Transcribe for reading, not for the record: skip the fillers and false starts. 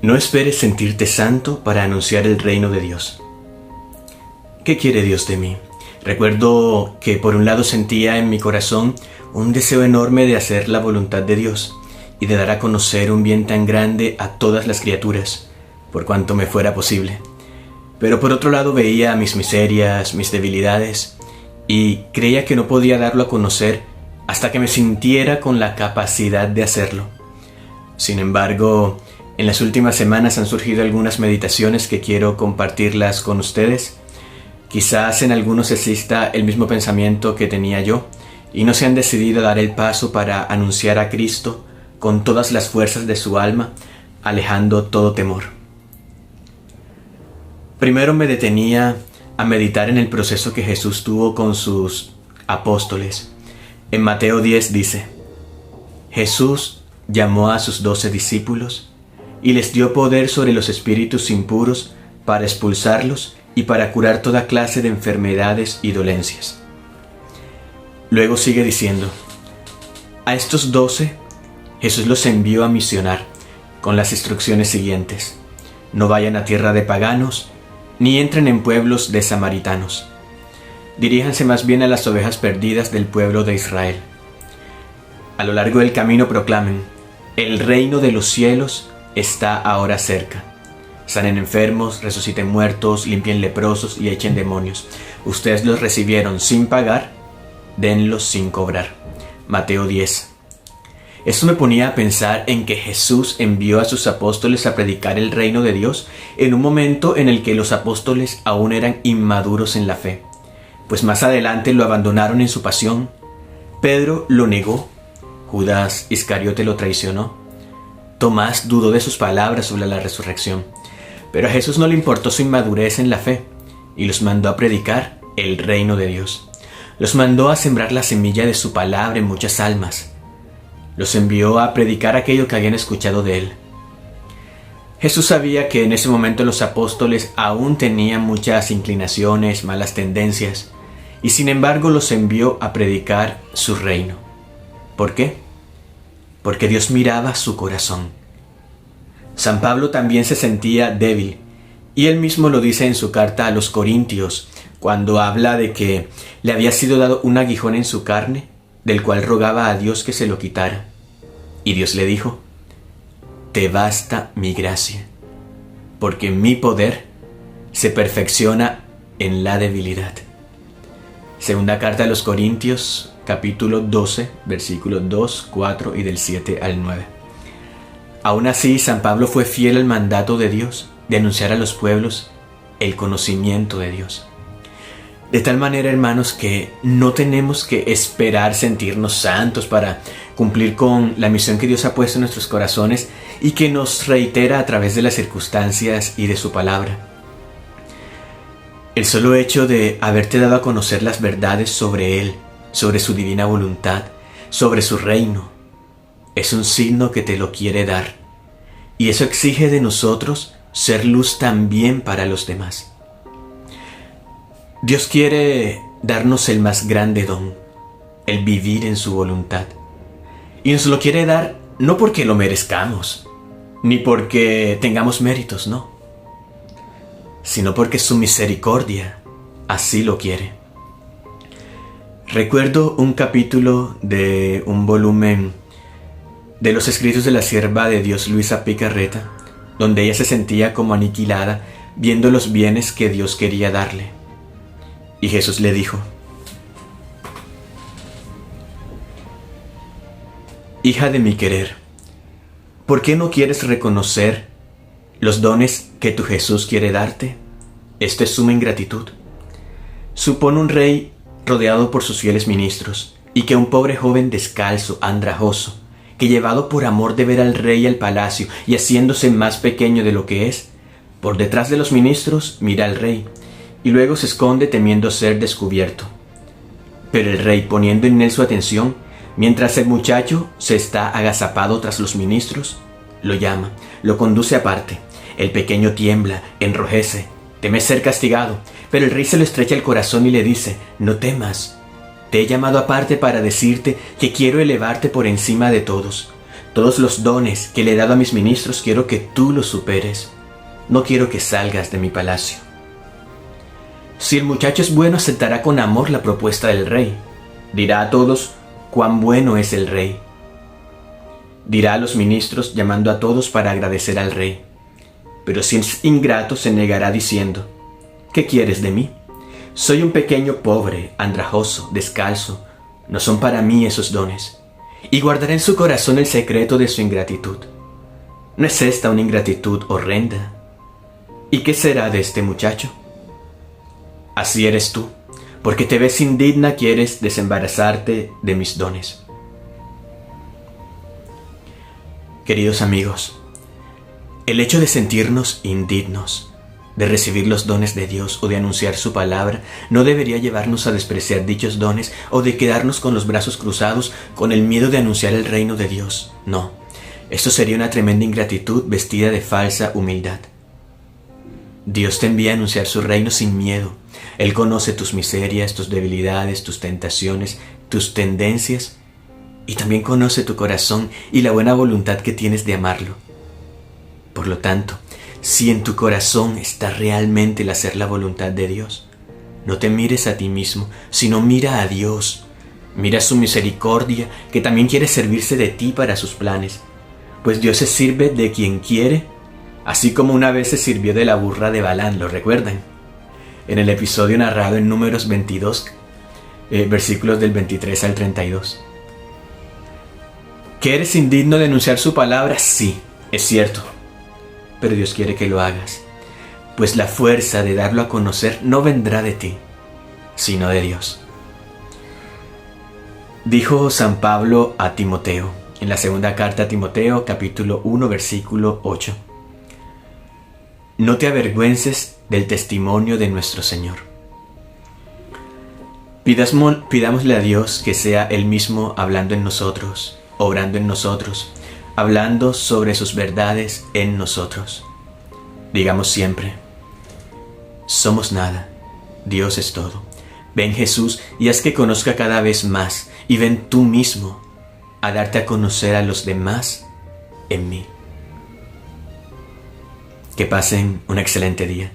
No esperes sentirte santo para anunciar el reino de Dios. ¿Qué quiere Dios de mí? Recuerdo que por un lado sentía en mi corazón un deseo enorme de hacer la voluntad de Dios y de dar a conocer un bien tan grande a todas las criaturas, por cuanto me fuera posible. Pero por otro lado veía mis miserias, mis debilidades, y creía que no podía darlo a conocer hasta que me sintiera con la capacidad de hacerlo. Sin embargo, en las últimas semanas han surgido algunas meditaciones que quiero compartirlas con ustedes. Quizás en algunos exista el mismo pensamiento que tenía yo y no se han decidido a dar el paso para anunciar a Cristo con todas las fuerzas de su alma, alejando todo temor. Primero me detenía a meditar en el proceso que Jesús tuvo con sus apóstoles. En Mateo 10 dice: Jesús llamó a sus 12 discípulos y les dio poder sobre los espíritus impuros para expulsarlos y para curar toda clase de enfermedades y dolencias. Luego sigue diciendo: a estos 12 Jesús los envió a misionar con las instrucciones siguientes: no vayan a tierra de paganos, ni entren en pueblos de samaritanos. Diríjanse más bien a las ovejas perdidas del pueblo de Israel. A lo largo del camino proclamen: el reino de los cielos está ahora cerca. Sanen enfermos, resuciten muertos, limpien leprosos y echen demonios. Ustedes los recibieron sin pagar, denlos sin cobrar. Mateo 10. Esto me ponía a pensar en que Jesús envió a sus apóstoles a predicar el reino de Dios en un momento en el que los apóstoles aún eran inmaduros en la fe, pues más adelante lo abandonaron en su pasión. Pedro lo negó, Judas Iscariote lo traicionó, Tomás dudó de sus palabras sobre la resurrección, pero a Jesús no le importó su inmadurez en la fe y los mandó a predicar el reino de Dios. Los mandó a sembrar la semilla de su palabra en muchas almas. Los envió a predicar aquello que habían escuchado de él. Jesús sabía que en ese momento los apóstoles aún tenían muchas inclinaciones, malas tendencias, y sin embargo los envió a predicar su reino. ¿Por qué? Porque Dios miraba su corazón. San Pablo también se sentía débil, y él mismo lo dice en su carta a los Corintios, cuando habla de que le había sido dado un aguijón en su carne, del cual rogaba a Dios que se lo quitara. Y Dios le dijo: te basta mi gracia, porque mi poder se perfecciona en la debilidad. Segunda carta a los Corintios, capítulo 12, versículos 2, 4 y del 7 al 9. Aún así, San Pablo fue fiel al mandato de Dios de anunciar a los pueblos el conocimiento de Dios. De tal manera, hermanos, que no tenemos que esperar sentirnos santos para cumplir con la misión que Dios ha puesto en nuestros corazones y que nos reitera a través de las circunstancias y de su palabra. El solo hecho de haberte dado a conocer las verdades sobre Él, sobre su divina voluntad, sobre su reino, es un signo que te lo quiere dar. Y eso exige de nosotros ser luz también para los demás. Dios quiere darnos el más grande don, el vivir en su voluntad. Y nos lo quiere dar no porque lo merezcamos, ni porque tengamos méritos, no, sino porque su misericordia así lo quiere. Recuerdo un capítulo de un volumen de los escritos de la sierva de Dios Luisa Picarreta, donde ella se sentía como aniquilada viendo los bienes que Dios quería darle. Y Jesús le dijo: hija de mi querer, ¿por qué no quieres reconocer los dones que tu Jesús quiere darte? Esto es suma ingratitud. Supone un rey rodeado por sus fieles ministros, y que un pobre joven descalzo, andrajoso, que llevado por amor de ver al rey al palacio y haciéndose más pequeño de lo que es, por detrás de los ministros mira al rey, y luego se esconde temiendo ser descubierto. Pero el rey, poniendo en él su atención, mientras el muchacho se está agazapado tras los ministros, lo llama, lo conduce aparte. El pequeño tiembla, enrojece, teme ser castigado, pero el rey se lo estrecha el corazón y le dice: no temas, te he llamado aparte para decirte que quiero elevarte por encima de todos. Todos los dones que le he dado a mis ministros quiero que tú los superes. No quiero que salgas de mi palacio. Si el muchacho es bueno, aceptará con amor la propuesta del rey. Dirá a todos cuán bueno es el rey. Dirá a los ministros llamando a todos para agradecer al rey. Pero si es ingrato, se negará diciendo: ¿qué quieres de mí? Soy un pequeño pobre, andrajoso, descalzo. No son para mí esos dones. Y guardará en su corazón el secreto de su ingratitud. ¿No es esta una ingratitud horrenda? ¿Y qué será de este muchacho? Así eres tú, porque te ves indigna, quieres desembarazarte de mis dones. Queridos amigos, el hecho de sentirnos indignos, de recibir los dones de Dios o de anunciar su palabra, no debería llevarnos a despreciar dichos dones o de quedarnos con los brazos cruzados con el miedo de anunciar el reino de Dios. No, esto sería una tremenda ingratitud vestida de falsa humildad. Dios te envía a anunciar su reino sin miedo. Él conoce tus miserias, tus debilidades, tus tentaciones, tus tendencias, y también conoce tu corazón y la buena voluntad que tienes de amarlo. Por lo tanto, si en tu corazón está realmente el hacer la voluntad de Dios, no te mires a ti mismo, sino mira a Dios. Mira su misericordia, que también quiere servirse de ti para sus planes, pues Dios se sirve de quien quiere, así como una vez se sirvió de la burra de Balaam, ¿lo recuerdan? En el episodio narrado en Números 22, versículos del 23 al 32. ¿Que eres indigno de anunciar su palabra? Sí, es cierto. Pero Dios quiere que lo hagas, pues la fuerza de darlo a conocer no vendrá de ti, sino de Dios. Dijo San Pablo a Timoteo, en la segunda carta a Timoteo, capítulo 1, versículo 8. No te avergüences del testimonio de nuestro Señor. Pidámosle a Dios que sea Él mismo hablando en nosotros, obrando en nosotros, hablando sobre sus verdades en nosotros. Digamos siempre: somos nada, Dios es todo. Ven, Jesús, y haz que conozca cada vez más, y ven tú mismo a darte a conocer a los demás en mí. Que pasen un excelente día.